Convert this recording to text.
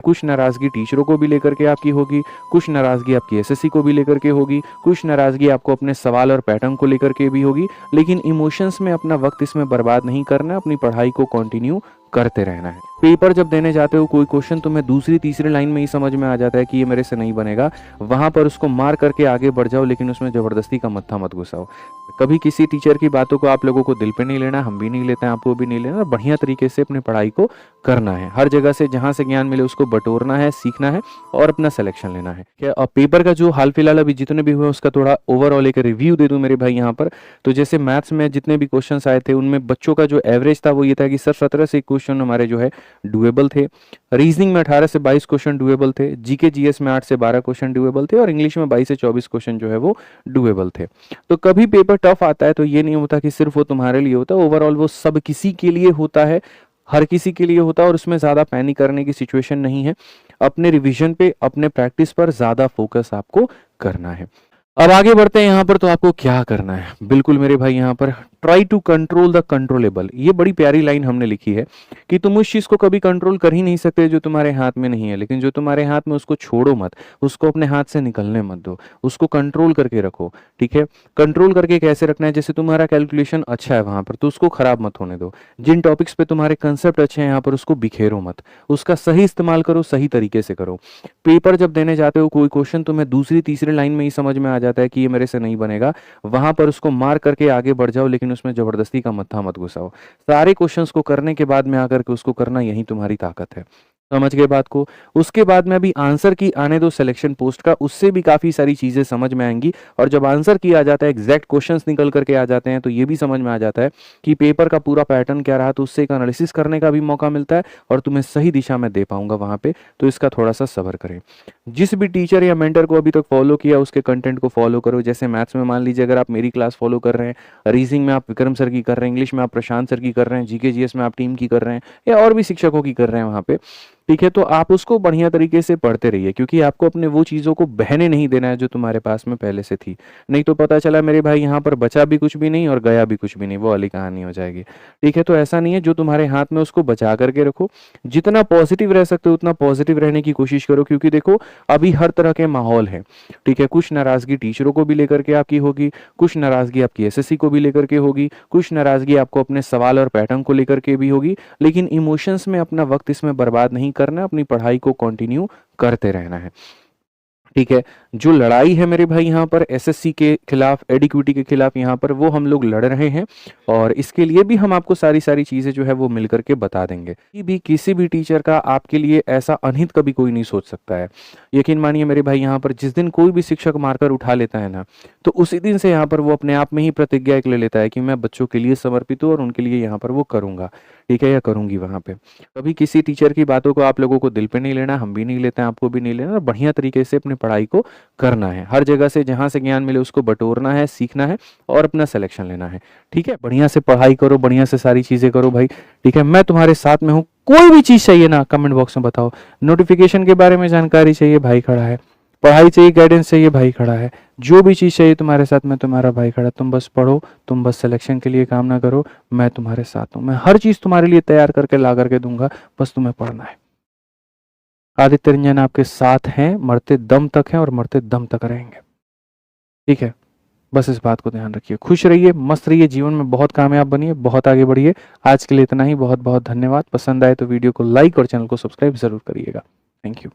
कुछ नाराज़गी टीचरों को भी लेकर के आपकी होगी, कुछ नाराज़गी आपकी एसएससी को भी लेकर के होगी, कुछ नाराज़गी आपको अपने सवाल और पैटर्न को लेकर के भी होगी। लेकिन इमोशंस में अपना वक्त इसमें बर्बाद नहीं करना है, अपनी पढ़ाई को कंटिन्यू करते रहना है। पेपर जब देने जाते हो कोई क्वेश्चन तुम्हें दूसरी तीसरी लाइन में ही समझ में आ जाता है कि ये मेरे से नहीं बनेगा, वहां पर उसको मार करके आगे बढ़ जाओ, लेकिन उसमें ज़बरदस्ती का मत्था मत घुसाओ। कभी किसी टीचर की बातों को आप लोगों को दिल पे नहीं लेना, हम भी नहीं लेते हैं, आपको भी नहीं लेना। बढ़िया तरीके से अपनी पढ़ाई को करना है, हर जगह से जहां से ज्ञान मिले उसको बटोरना है, सीखना है और अपना सिलेक्शन लेना है। क्या अब पेपर का जो हाल फिलहाल अभी जितने भी हुए उसका थोड़ा ओवरऑल एक रिव्यू दे दूं मेरे भाई यहाँ पर। तो जैसे मैथ्स में जितने भी क्वेश्चंस आए थे उनमें बच्चों का जो एवरेज था वो ये था कि सर 17 से क्वेश्चन हमारे जो है डुएबल थे, रीजनिंग में 18 से 22 क्वेश्चन डुएबल थे, जीके जीएस में 8 से 12 क्वेश्चन डुएबल थे और इंग्लिश में 22 से 24 क्वेश्चन जो है वो डुएबल थे। तो कभी पेपर टफ आता है तो ये नहीं होता कि सिर्फ वो तुम्हारे लिए होता है, ओवरऑल वो सब किसी के लिए होता है, हर किसी के लिए होता है और उसमें ज़्यादा पैनिक करने की सिचुएशन नहीं है। अपने रिवीजन पे, अपने प्रैक्टिस पर ज़्यादा फोकस आपको करना है। अब आगे बढ़ते हैं यहाँ पर। तो आपको क्या करना है, बिल्कुल मेरे भाई यहाँ पर try to control the controllable. ये बड़ी प्यारी लाइन हमने लिखी है कि तुम उस चीज को कभी कंट्रोल कर ही नहीं सकते जो तुम्हारे हाथ में नहीं है, लेकिन जो तुम्हारे हाथ में उसको छोड़ो मत, उसको अपने हाथ से निकलने मत दो, उसको कंट्रोल करके रखो। ठीक है, कंट्रोल करके कैसे रखना है, जैसे तुम्हारा कैलकुलेशन अच्छा है वहां पर तो उसको खराब मत होने दो। जिन टॉपिक्स पे तुम्हारे कंसेप्ट अच्छे हैं यहाँ पर उसको बिखेरो मत, उसका सही इस्तेमाल करो, सही तरीके से करो। पेपर जब देने जाते हो कोई क्वेश्चन तुम्हें दूसरी तीसरी लाइन में ही समझ में आ जाता है कि ये मेरे से नहीं बनेगा, वहां पर उसको मार करके आगे बढ़ जाओ, लेकिन उसमें जबरदस्ती का मत्था मत घुसाओ। सारे क्वेश्चंस को करने के बाद में आकर के उसको करना, यही तुम्हारी ताकत है। समझ गए बात को। उसके बाद में अभी आंसर की आने दो सिलेक्शन पोस्ट का, उससे भी काफी सारी चीजें समझ में आएंगी। और जब आंसर की आ जाता है, एग्जैक्ट क्वेश्चंस निकल करके आ जाते हैं, तो ये भी समझ में आ जाता है कि पेपर का पूरा पैटर्न क्या रहा, तो उससे एक एनालिसिस करने का भी मौका मिलता है और तुम्हें सही दिशा में दे पाऊंगा वहां पे। तो इसका थोड़ा सा सब्र करें। जिस भी टीचर या मेंटर को अभी तक फॉलो किया उसके कंटेंट को फॉलो करो। जैसे मैथ्स में मान लीजिए अगर आप मेरी क्लास फॉलो कर रहे हैं, रीजनिंग में आप विक्रम सर की कर रहे हैं, इंग्लिश में आप प्रशांत सर की कर रहे हैं, जीके जीएस में आप टीम की कर रहे हैं या और भी शिक्षकों की कर रहे हैं वहां पे, ठीक है, तो आप उसको बढ़िया तरीके से पढ़ते रहिए, क्योंकि आपको अपने वो चीजों को बहने नहीं देना है जो तुम्हारे पास में पहले से थी। नहीं तो पता चला मेरे भाई यहाँ पर बचा भी कुछ भी नहीं और गया भी कुछ भी नहीं, वो वाली कहानी हो जाएगी। ठीक है, तो ऐसा नहीं है, जो तुम्हारे हाथ में उसको बचा करके रखो। जितना पॉजिटिव रह सकते हो उतना पॉजिटिव रहने की कोशिश करो, क्योंकि देखो अभी हर तरह के माहौल है। ठीक है, कुछ नाराजगी टीचरों को भी लेकर के आपकी होगी, कुछ नाराजगी आपकी एसएससी को भी लेकर के होगी, कुछ नाराजगी आपको अपने सवाल और पैटर्न को लेकर के भी होगी। लेकिन इमोशंस में अपना वक्त इसमें बर्बाद नहीं करना, अपनी पढ़ाई को कंटिन्यू करते रहना है। ठीक है, जो लड़ाई है मेरे भाई यहाँ पर एसएससी के खिलाफ, एडिक्विटी के खिलाफ, यहाँ पर वो हम लोग लड़ रहे हैं और इसके लिए भी हम आपको सारी सारी चीजें जो है वो मिलकर के बता देंगे। किसी भी टीचर का आपके लिए ऐसा अनहित कभी कोई नहीं सोच सकता है। यकीन मानिए मेरे भाई, यहाँ पर जिस दिन कोई भी शिक्षक मारकर उठा लेता है ना, तो उसी दिन से यहाँ पर वो अपने आप में ही प्रतिज्ञा एक ले लेता है कि मैं बच्चों के लिए समर्पित हूँ और उनके लिए यहाँ पर वो करूंगा। ठीक है, या करूंगी वहां पे। कभी किसी टीचर की बातों को आप लोगों को दिल पे नहीं लेना, हम भी नहीं लेते हैं, आपको भी नहीं लेना। बढ़िया तरीके से अपनी पढ़ाई को करना है, हर जगह से जहां से ज्ञान मिले उसको बटोरना है, सीखना है और अपना सिलेक्शन लेना है। ठीक है, बढ़िया से पढ़ाई करो, बढ़िया से सारी चीजें करो भाई। ठीक है, मैं तुम्हारे साथ में हूँ। कोई भी चीज चाहिए ना, कमेंट बॉक्स में बताओ। नोटिफिकेशन के बारे में जानकारी चाहिए, भाई खड़ा है। पढ़ाई चाहिए, गाइडेंस चाहिए, भाई खड़ा है। जो भी चीज चाहिए तुम्हारे साथ में, तुम्हारा भाई खड़ा है। तुम बस पढ़ो, तुम बस सिलेक्शन के लिए काम ना करो, मैं तुम्हारे साथ हूँ। मैं हर चीज तुम्हारे लिए तैयार करके ला करके दूंगा, बस तुम्हें पढ़ना है। आदित्य रंजन आपके साथ हैं, मरते दम तक हैं और मरते दम तक रहेंगे। ठीक है, बस इस बात को ध्यान रखिए। खुश रहिए, मस्त रहिए, जीवन में बहुत कामयाब बनिए, बहुत आगे बढ़िए। आज के लिए इतना ही, बहुत बहुत धन्यवाद। पसंद आए तो वीडियो को लाइक और चैनल को सब्सक्राइब जरूर करिएगा। Thank you.